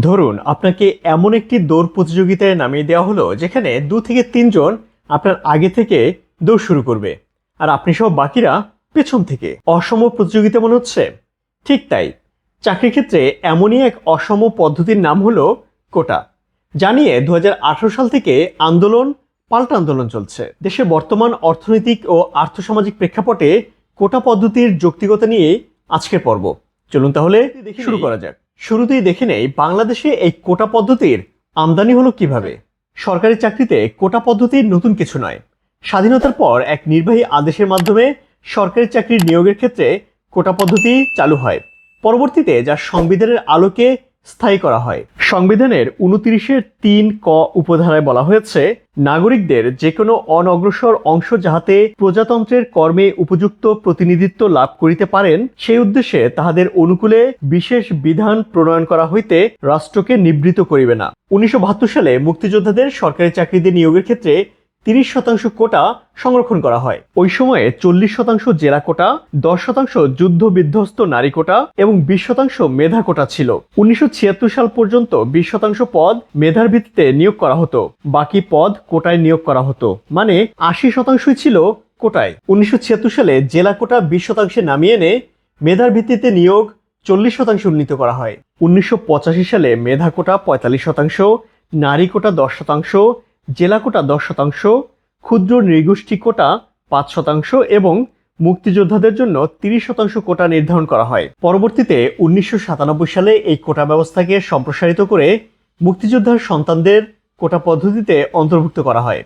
ধরুন আপনাকে এমন একটি দৌড় প্রতিযোগিতায় নামিয়ে দেওয়া হলো যেখানে 2 থেকে 3 জন আপনার আগে থেকে দৌড় শুরু করবে আর আপনি সব বাকিরা পেছন থেকে। অসম প্রতিযোগিতা মনে হচ্ছে? ঠিক তাই, চাকরির ক্ষেত্রে এমনই এক অসম পদ্ধতির নাম হলো কোটা। জানিয়ে 2018 সাল থেকে পাল্টা আন্দোলন চলছে। দেশের বর্তমান অর্থনৈতিক ও আর্থসামাজিক প্রেক্ষাপটে কোটা পদ্ধতির যৌক্তিকতা নিয়ে আজকের পর্ব। চলুন তাহলে শুরু করা যাক। শুরুতেই দেখে নেই বাংলাদেশে এই কোটা পদ্ধতির আমদানি হলো কিভাবে। সরকারি চাকরিতে কোটা পদ্ধতির নতুন কিছু নয়। স্বাধীনতার পর এক নির্বাহী আদেশের মাধ্যমে সরকারি চাকরির নিয়োগের ক্ষেত্রে কোটা পদ্ধতি চালু হয়। পরবর্তীতে যা সংবিধানের আলোকে স্থায়ী করা হয়। সংবিধানের 29-3 ক উপধারায় বলা হয়েছে, নাগরিকদের যে কোনো অনগ্রসর অংশ যাহাতে প্রজাতন্ত্রের কর্মে উপযুক্ত প্রতিনিধিত্ব লাভ করিতে পারেন, সেই উদ্দেশ্যে তাহাদের অনুকূলে বিশেষ বিধান প্রণয়ন করা হইতে রাষ্ট্রকে নিবৃত্ত করিবে না। 1972 সালে মুক্তিযোদ্ধাদের সরকারি চাকরিতে নিয়োগের ক্ষেত্রে 30% কোটা সংরক্ষণ করা হয়। ওই সময়ে 40% জেলা কোটা, 10% যুদ্ধ বিধ্বস্ত নারী কোটা এবং 20% মেধা কোটা ছিল। 1976 সাল পর্যন্ত 20% পদ মেধার ভিত্তিতে নিয়োগ করা হতো, বাকি পদ কোটায় নিয়োগ করা হতো, মানে 80% ছিল কোটায়। 1976 সালে জেলা কোটা 20% নামিয়ে এনে মেধার ভিত্তিতে নিয়োগ 40% উন্নীত করা হয়। 1985 সালে মেধা কোটা 45%, নারী কোটা 10%, জেলা কোটা 10%, ক্ষুদ্র নৃগোষ্ঠী কোটা 5% এবং মুক্তিযোদ্ধাদের জন্য 30% কোটা নির্ধারণ করা হয়। পরবর্তীতে 1997 সালে এই কোটা ব্যবস্থাকে সম্প্রসারিত করে মুক্তিযোদ্ধার সন্তানদের কোটা পদ্ধতিতে অন্তর্ভুক্ত করা হয়।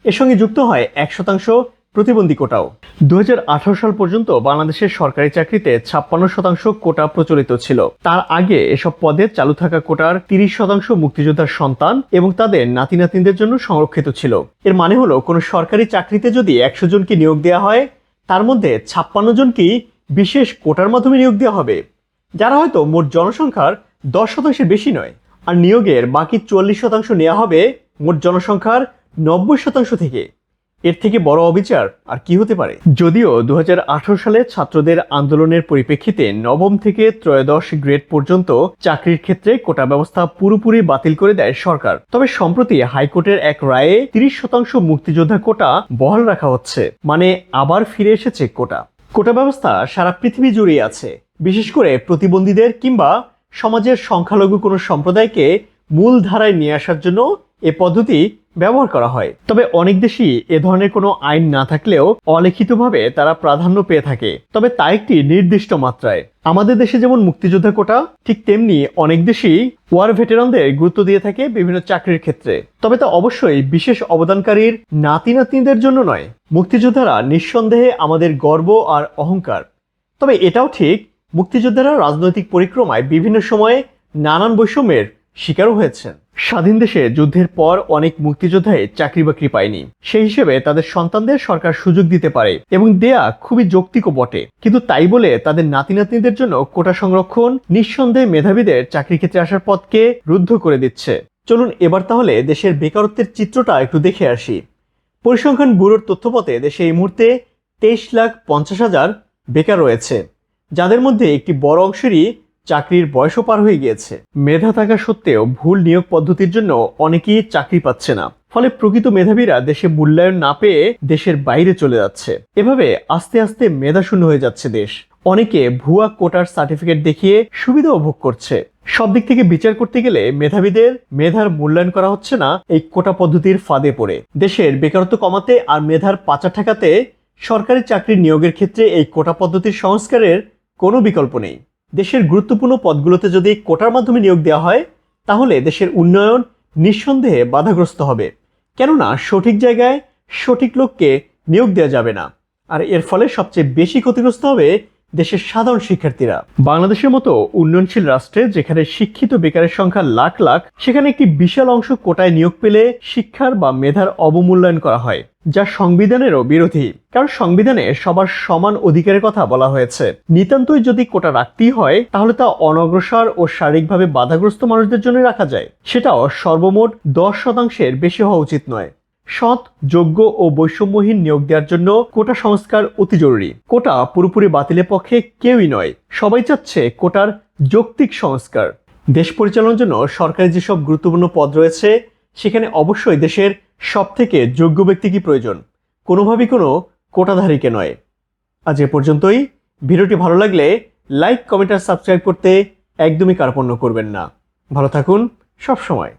এর সঙ্গে যুক্ত হয় 1% প্রতিবন্ধী কোটাও। 2018 সাল পর্যন্ত বাংলাদেশের সরকারি চাকরিতে 56% কোটা প্রচলিত ছিল। তার আগে এসব পদে চালু থাকা কোটার 30% মুক্তিযোদ্ধার সন্তান এবং তাদের নাতি নাতনিদের জন্য সংরক্ষিত ছিল। এর মানে হলো কোনো সরকারি চাকরিতে যদি 100 জনকে নিয়োগ দেওয়া হয়, তার মধ্যে 56 জনকেই বিশেষ কোটার মাধ্যমে নিয়োগ দেওয়া হবে, যারা হয়তো মোট জনসংখ্যার 10% বেশি নয়। আর নিয়োগের বাকি 40% নেওয়া হবে মোট জনসংখ্যার 90% থেকে। এর থেকে বড় অবিচার আর কি হতে পারে? যদিও 2018 সালে ছাত্রদের আন্দোলনের পরিপ্রেক্ষিতে নবম থেকে ত্রয়োদশ গ্রেড পর্যন্ত চাকরির ক্ষেত্রে কোটা ব্যবস্থা পুরোপুরি বাতিল করে দেয় সরকার, তবে সম্প্রতি হাইকোর্টের এক রায়ে 30% মুক্তিযোদ্ধা কোটা বহাল রাখা হচ্ছে, মানে আবার ফিরে এসেছে কোটা। কোটা ব্যবস্থা সারা পৃথিবী জুড়ে আছে, বিশেষ করে প্রতিবন্ধীদের কিংবা সমাজের সংখ্যালঘু কোনো সম্প্রদায়কে মূল ধারায় নিয়ে আসার জন্য এ পদ্ধতি ব্যবহার করা হয়। তবে অনেক দেশই এ ধরনের কোনো আইন না থাকলেও অলিখিতভাবে তারা প্রাধান্য পেয়ে থাকে, তবে তা একটি নির্দিষ্ট মাত্রায়। আমাদের দেশে যেমন মুক্তিযোদ্ধা কোটা, ঠিক তেমনি অনেক দেশই ওয়ার ভেটেরানদের গুরুত্ব দিয়ে থাকে বিভিন্ন চাকরির ক্ষেত্রে, তবে তা অবশ্যই বিশেষ অবদানকারীর নাতি নাতনিদের জন্য নয়। মুক্তিযোদ্ধারা নিঃসন্দেহে আমাদের গর্ব আর অহংকার, তবে এটাও ঠিক মুক্তিযোদ্ধারা রাজনৈতিক পরিক্রমায় বিভিন্ন সময়ে নানান বৈষম্যের শিকারও হয়েছেন। স্বাধীন দেশে যুদ্ধের পর অনেক মুক্তিযোদ্ধাই চাকরি বাকরি পায়নি, সেই হিসেবে তাদের সন্তানদের সরকার সুযোগ দিতে পারে এবং দেয়া খুবই যৌক্তিকও বটে, কিন্তু তাই বলে তাদের নাতি নাতনিদের জন্য কোটা সংরক্ষণ নিঃসন্দেহে মেধাবীদের চাকরি ক্ষেত্রে আসার পথকে রুদ্ধ করে দিচ্ছে। চলুন এবার তাহলে দেশের বেকারত্বের চিত্রটা একটু দেখে আসি। পরিসংখ্যান ব্যুরোর তথ্যমতে দেশে এই মুহূর্তে 23,50,000 বেকার রয়েছে, যাদের মধ্যে একটি বড় অংশেরই চাকরির বয়সও পার হয়ে গিয়েছে। মেধা থাকা সত্ত্বেও ভুল নিয়োগ পদ্ধতির জন্য অনেকেই চাকরি পাচ্ছে না, ফলে প্রকৃত মেধাবীরা দেশে মূল্যায়ন না পেয়ে দেশের বাইরে চলে যাচ্ছে। এভাবে আস্তে আস্তে মেধাশূন্য হয়ে যাচ্ছে দেশ। অনেকে ভুয়া কোটার সার্টিফিকেট দেখিয়ে সুবিধাও ভোগ করছে। সব দিক থেকে বিচার করতে গেলে মেধাবীদের মেধার মূল্যায়ন করা হচ্ছে না এই কোটা পদ্ধতির ফাঁদে পড়ে। দেশের বেকারত্ব কমাতে আর মেধার পাচার ঠেকাতে সরকারি চাকরি নিয়োগের ক্ষেত্রে এই কোটা পদ্ধতির সংস্কারের কোনো বিকল্প নেই। দেশের গুরুত্বপূর্ণ পদগুলোতে যদি কোটার মাধ্যমে নিয়োগ দেওয়া হয়, তাহলে দেশের উন্নয়ন নিঃসন্দেহে বাধাগ্রস্ত হবে, কেননা সঠিক জায়গায় সঠিক লোককে নিয়োগ দেওয়া যাবে না। আর এর ফলে সবচেয়ে বেশি ক্ষতিগ্রস্ত হবে দেশের সাধারণ শিক্ষার্থীরা। বাংলাদেশের মতো উন্নয়নশীল রাষ্ট্রে যেখানে শিক্ষিত বেকারের সংখ্যা লাখ লাখ, সেখানে একটি বিশাল অংশ কোটায় নিয়োগ পেলে শিক্ষার বা মেধার অবমূল্যায়ন করা হয়, যা সংবিধানেরও বিরোধী। কারণ সংবিধানে সবার সমান অধিকারের কথা বলা হয়েছে। নিতান্তই যদি কোটা রাখতেই হয়, তাহলে তা অনগ্রসর ও শারীরিকভাবে বাধাগ্রস্ত মানুষদের জন্য রাখা যায়, সেটাও সর্বমোট 10% বেশি হওয়া উচিত নয়। সৎ, যোগ্য ও বৈষম্যহীন নিয়োগ দেওয়ার জন্য কোটা সংস্কার অতি জরুরি। কোটা পুরোপুরি বাতিলের পক্ষে কেউই নয়, সবাই চাচ্ছে কোটার যৌক্তিক সংস্কার। দেশ পরিচালনার জন্য সরকারি যেসব গুরুত্বপূর্ণ পদ রয়েছে সেখানে অবশ্যই দেশের সবথেকে যোগ্য ব্যক্তি কি প্রয়োজন, কোনোভাবেই কোনো কোটাধারীকে নয়। আজ এ পর্যন্তই। ভিডিওটি ভালো লাগলে লাইক, কমেন্ট আর সাবস্ক্রাইব করতে একদমই কার্পণ্য করবেন না। ভালো থাকুন সব সময়।